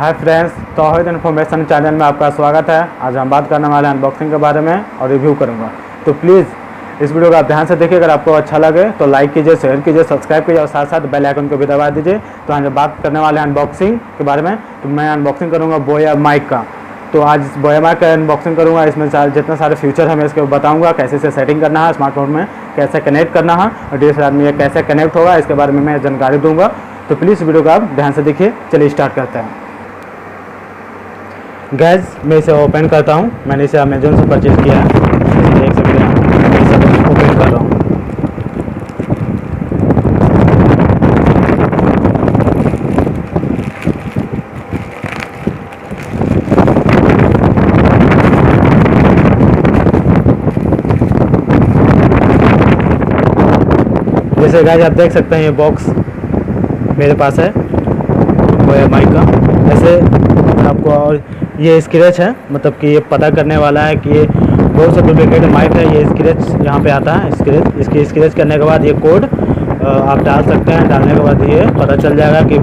Hi friends, तौहीद information channel में आपका स्वागत है। आज हम बात करने वाले हैं अनबॉक्सिंग के बारे में और रिव्यू करूंगा। तो प्लीज़ इस वीडियो को आप ध्यान से देखिए। अगर आपको अच्छा लगे तो लाइक कीजिए, शेयर कीजिए, सब्सक्राइब कीजिए और साथ साथ बेल आइकन को भी दबा दीजिए। तो हम जब बात करने वाले हैं अनबॉक्सिंग के बारे में, तो मैं अनबॉक्सिंग करूँगा बोया माइक का। तो आज बोया माइक का अनबॉक्सिंग करूँगा। इसमें जितने सारे फीचर है मैं इसके बताऊँगा, कैसे से सेटिंग करना है, स्मार्टफोन में कैसे कनेक्ट करना है और DSLR में ये कैसे कनेक्ट होगा, इसके बारे में मैं जानकारी दूँगा। तो प्लीज़ वीडियो को आप ध्यान से देखिए। चलिए स्टार्ट करते हैं। गैस मैं इसे ओपन करता हूँ। मैंने इसे अमेजोन से परचेज़ किया है, देख सकते हैं। मैं इसे ओपन कर रहा हूँ। जैसे गैस आप देख सकते हैं, ये बॉक्स मेरे पास है वो माइक का। ऐसे आपको, और ये स्क्रैच है, मतलब कि ये पता करने वाला है कि ये बहुत सा डुप्लीकेट माइक है। ये स्क्रैच यहाँ पे आता है, स्क्रैच। इसकी स्क्रैच करने के बाद ये कोड आप डाल सकते हैं। डालने के बाद ये पता चल जाएगा कि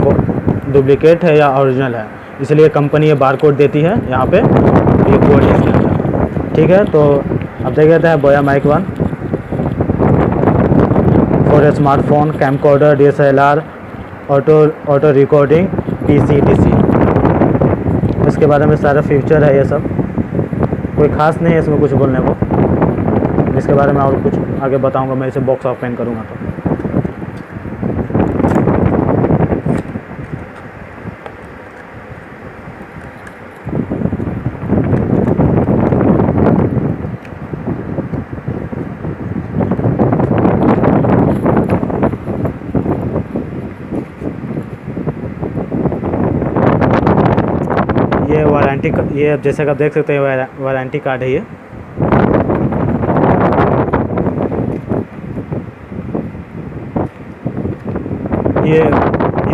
डुप्लीकेट है या ओरिजिनल है। इसलिए कंपनी ये बार कोड देती है यहाँ पे, ये कोड है इसके अंदर। ठीक है, तो अब देख लेते हैं Boya mic 1 for smartphone, camcorder, DSLR, auto recording, PC DC। इसके बारे में सारा फीचर है। ये सब कोई ख़ास नहीं है इसमें कुछ बोलने को। इसके बारे में और कुछ आगे बताऊंगा मैं इसे बॉक्स ओपन करूंगा तो। ये वारंटी, ये जैसे कि आप देख सकते हैं वारंटी कार्ड है ये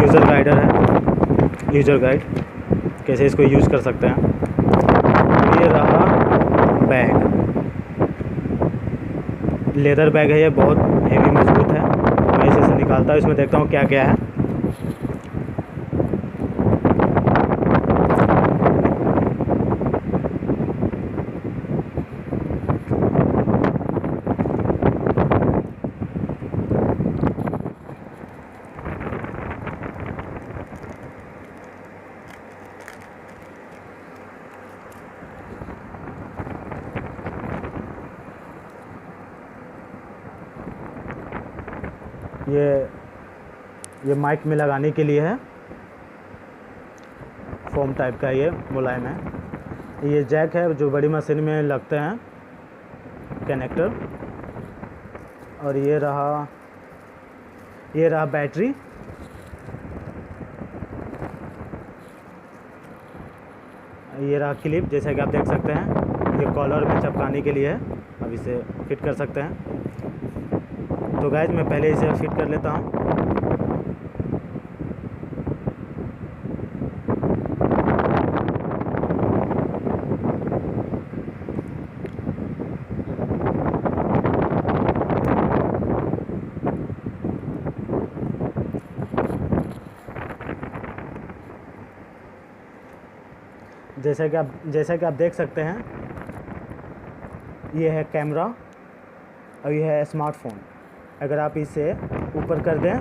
यूज़र गाइडर है, यूज़र गाइड कैसे इसको यूज़ कर सकते हैं। ये रहा बैग, लेदर बैग है। ये बहुत हेवी मजबूत है। मैं इसे निकालता हूँ, इसमें देखता हूँ क्या क्या है। ये माइक में लगाने के लिए है, फोम टाइप का, ये मुलायम है। ये जैक है जो बड़ी मशीन में लगते हैं, कनेक्टर। और ये रहा बैटरी। ये रहा क्लिप, जैसा कि आप देख सकते हैं। ये कॉलर में चिपकाने के लिए है। अब इसे फिट कर सकते हैं। तो गाइस मैं पहले इसे फिट कर लेता हूँ। जैसा कि आप देख सकते हैं, ये है कैमरा और ये है स्मार्टफोन। अगर आप इसे ऊपर कर दें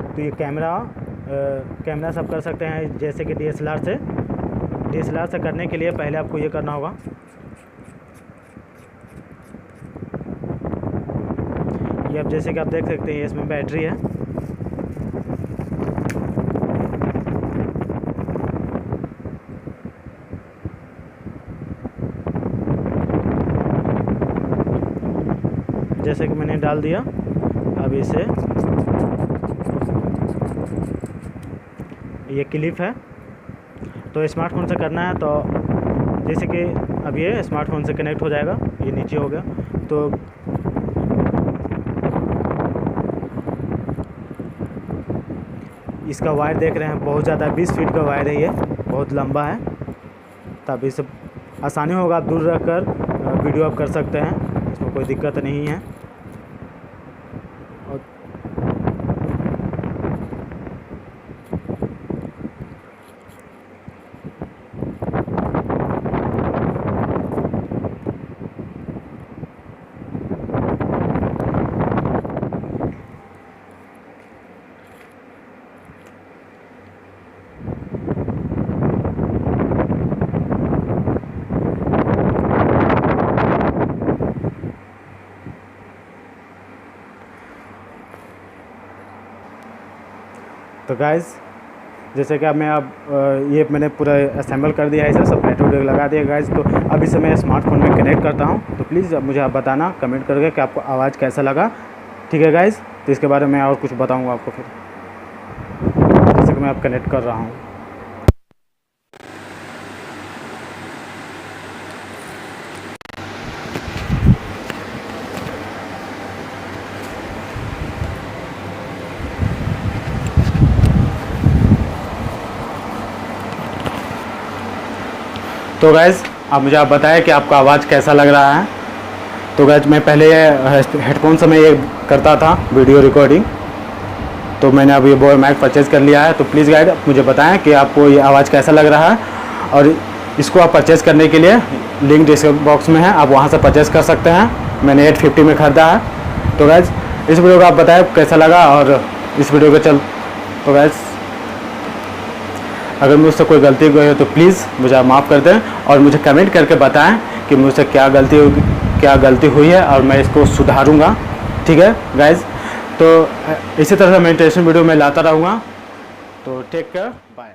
तो ये कैमरा सब कर सकते हैं, जैसे कि DSLR से करने के लिए पहले आपको ये करना होगा। ये अब जैसे कि आप देख सकते हैं, इसमें बैटरी है। जैसे कि मैंने डाल दिया। अब इसे, ये क्लिप है, तो स्मार्टफोन से करना है। तो जैसे कि अब ये स्मार्टफोन से कनेक्ट हो जाएगा। ये नीचे हो गया। तो इसका वायर देख रहे हैं, बहुत ज़्यादा 20 फीट का वायर है। ये बहुत लंबा है, तब इसे आसानी होगा। आप दूर रख कर वीडियो आप कर सकते हैं, इसमें कोई दिक्कत नहीं है। और तो गाइस जैसे कि अब ये मैंने पूरा असेंबल कर दिया है, इसे सब बैटरी वगैरह लगा दिया गाइस। तो अब इसे मैं स्मार्टफोन में कनेक्ट करता हूँ। तो प्लीज़ अब मुझे आप बताना कमेंट करके कि आपको आवाज़ कैसा लगा, ठीक है गाइस। तो इसके बारे में और कुछ बताऊँगा आपको फिर, जैसे कि मैं अब कनेक्ट कर रहा हूँ। तो गाइज़ अब मुझे आप बताएं कि आपका आवाज़ कैसा लग रहा है। तो गाइज़ मैं पहले हेडफोन से मैं ये करता था वीडियो रिकॉर्डिंग, तो मैंने अब ये बोर माइक परचेज़ कर लिया है। तो प्लीज़ गाइड मुझे बताएं कि आपको ये आवाज़ कैसा लग रहा है, और इसको आप परचेज़ करने के लिए लिंक डिस्क्रिप्शन बॉक्स में है, आप वहाँ से परचेज़ कर सकते हैं। मैंने 850 में ख़रीदा है। तो गाइज़ इस वीडियो को आप बताएं कैसा लगा, और इस वीडियो को तो गाइज़ अगर मुझसे कोई गलती हुई है तो प्लीज़ मुझे आप माफ़ कर दें, और मुझे कमेंट करके बताएं कि मुझसे क्या गलती हुई है और मैं इसको सुधारूंगा, ठीक है गाइज़। तो इसी तरह मैं इंटरेस्टिंग वीडियो में लाता रहूँगा। तो टेक केयर, बाय।